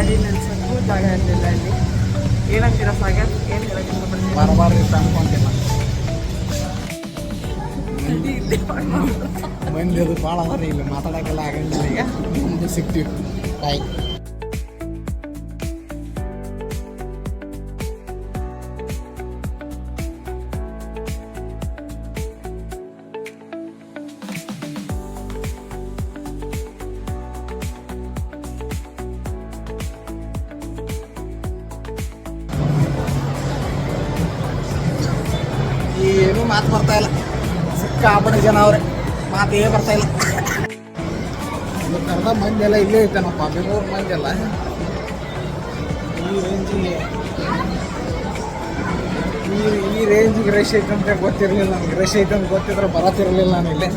ಗಾಡಿ ನಿಲ್ಸೋಕ್ಕೂ ಜಾಗ ಇರಲಿಲ್ಲ ಅಲ್ಲಿ. ಏನಂತೀರ ಸಾಗರ್? ಏನು ಹೇಳಕ್ಕೆ ಇಷ್ಟಪಡ್ತೀನಿ? ಬರಬಾರ್ದು ಅಂತ ಅನ್ಕೊಂತಿಲ್ಲ. ಮಂದಿ ಅದು ಭಾಳ ಅದ ರೀ, ಇಲ್ಲಿ ಮಾತಾಡೋಕ್ಕೆಲ್ಲ ಆಗಂಗಿಲ್ಲ. ಈಗ ಮುಂದೆ ಸಿಗ್ತೀವಿ. ಬಾಯ್. ಏನೂ ಮಾತು ಬರ್ತಾ ಇಲ್ಲ. ಸಿಕ್ಕಾಪಟ್ಟೆ ಜನ ಅವ್ರೆ, ಮಾತೇ ಬರ್ತಾ ಇಲ್ಲ. ಕರೆದ ಮಂದಿ ಎಲ್ಲ ಇಲ್ಲೇ ಇದ್ದಾನಪ್ಪ, ಬೆಂಗಳೂರು ಮಂದಿ ಎಲ್ಲ. ಈ ರೇಂಜಿಗೆ ರಶ್ ಐತಂತ ಗೊತ್ತಿರಲಿಲ್ಲ ನನಗೆ. ರಶ್ ಐತಂತ ಗೊತ್ತಿದ್ರೆ ಬರತ್ತಿರಲಿಲ್ಲ ನಾನು ಇಲ್ಲೇ.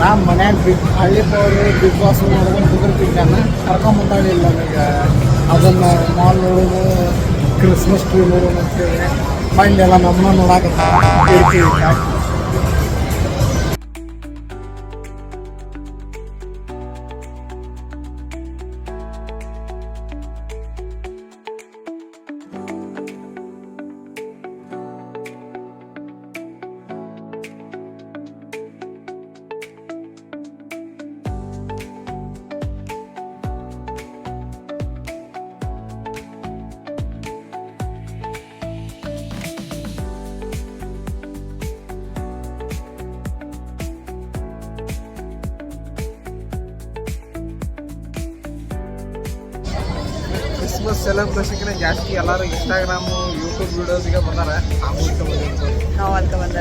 ನಾನು ಮನ್ಯಾಗ ಹಳ್ಳಿ ಪವರು ಬಿಗ್ ಬಾಸ್ ನೋಡ್ಕೊಂಡು ಕುದುರ್ತಿದ್ದಾನೆ. ಕರ್ಕೊಂಬಂದಾಳಿಲ್ಲ ನನಗೆ. ಅದನ್ನು ಮಾಲ್ ನೋಡೋದು, ಕ್ರಿಸ್ಮಸ್ ಟ್ರೀ ನೋಡೋದು ಅಂತೇಳಿ ಮಂಡೆಲ್ಲ ನಮ್ಮನ್ನ ನೋಡಾಕತ್ತೀವಿ. ಕ್ರಿಸ್ಮಸ್ ಸೆಲೆಬ್ರೇಷನ್ಗೆ ಜಾಸ್ತಿ ಎಲ್ಲರೂ ಇನ್ಸ್ಟಾಗ್ರಾಮು, ಯೂಟ್ಯೂಬ್ ವೀಡಿಯೋಸಿಗೆ ಬಂದಾರೆ. ನಾವು ಅಂತ ಬಂದ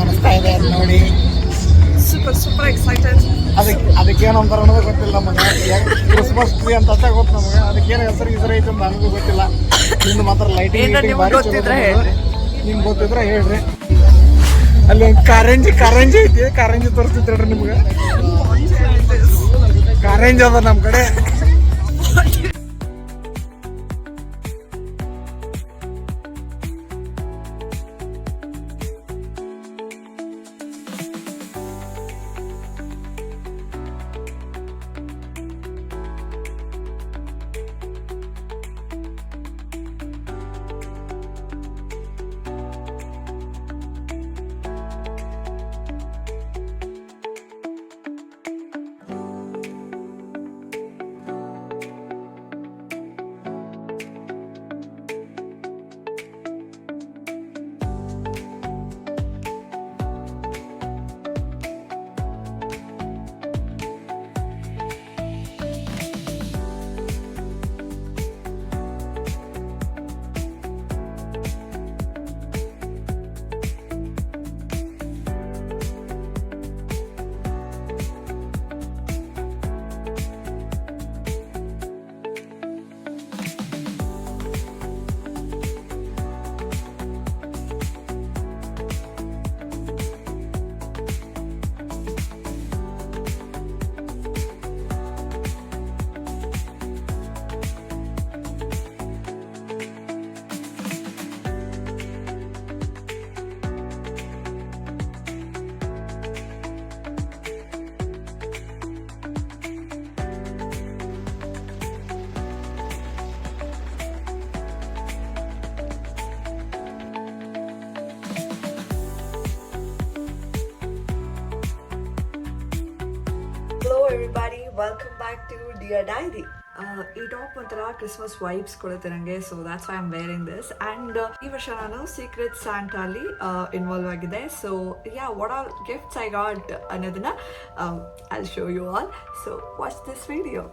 ಅನಿಸ್ತಾ ಇದೆ ನೋಡಿ. Super excited. ಅದಕ್ಕೇನು ಅಂತಾರೆ ಅನ್ನೋದು ಗೊತ್ತಿಲ್ಲ ನಮಗೆ. ಕ್ರಿಸ್ಮಸ್ ಟ್ರೀ ಅಂತ ಗೊತ್ತು ನಮಗೆ. ಅದಕ್ಕೇನು ಹೆಸರು ಐತೆ ಅಂತ ನನಗೂ ಗೊತ್ತಿಲ್ಲ. ಇನ್ನು ಮಾತ್ರ ಲೈಟಿಂಗ್ ಗೊತ್ತಿದ್ರೆ ಹೇಳ್ರಿ. ನಿಮ್ಗೆ ಗೊತ್ತಿದ್ರೆ ಹೇಳ್ರಿ. ಅಲ್ಲಿ ಒಂದು ಕಾರಂಜಿ ಐತಿ. ಕಾರಂಜಿ ತೋರಿಸ್ತಿದ್ರಿ ನಿಮ್ಗೆ. ಕಾರಂಜಿ ಅದ ನಮ್ಮ ಕಡೆ. everybody, welcome back to Dear Diary. ಈ ಟಾಪ್ ಒಂಥರ ಕ್ರಿಸ್ಮಸ್ ವೈಬ್ಸ್ ಕೊಡುತ್ತೆ ನನಗೆ, so that's why I am wearing this. And ಈ ವರ್ಷ ನಾನು ಸೀಕ್ರೆಟ್ ಸ್ಯಾಂಟಾಲಿ ಇನ್ವಾಲ್ವ್ ಆಗಿದೆ. So what all gifts I got ಅನ್ನೋದನ್ನ I show you all. So watch this video.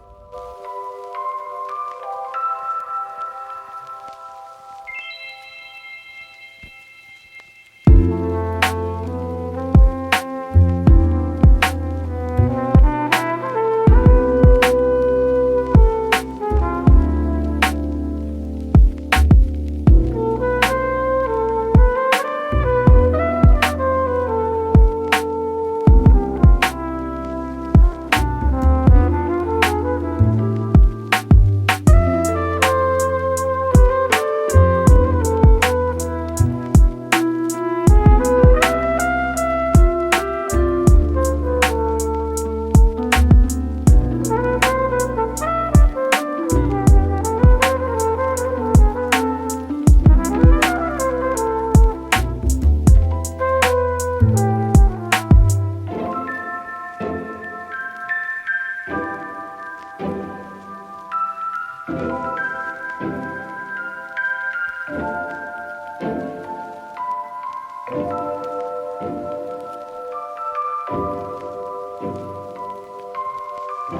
So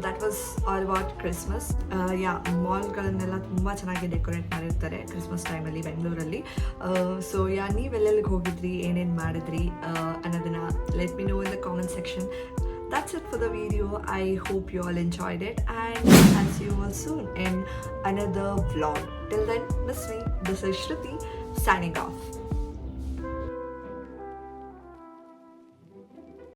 that was all about Christmas. Yeah, ಮಾಲ್ಗಳನ್ನೆಲ್ಲ ತುಂಬ ಚೆನ್ನಾಗಿ decorate ಮಾಡಿರ್ತಾರೆ ಕ್ರಿಸ್ಮಸ್ ಟೈಮಲ್ಲಿ ಬೆಂಗಳೂರಲ್ಲಿ. ಸೊ ಯಾ, ನೀವೆಲ್ಲೆಲ್ಲಿಗೆ ಹೋಗಿದ್ರಿ, ಏನೇನು ಮಾಡಿದ್ರಿ ಅನ್ನೋದನ್ನು let me no in the comment section. That's it for the video. I hope you all enjoyed it, and I'll see you all soon in another vlog. Till then, miss me. This is Shruti signing off.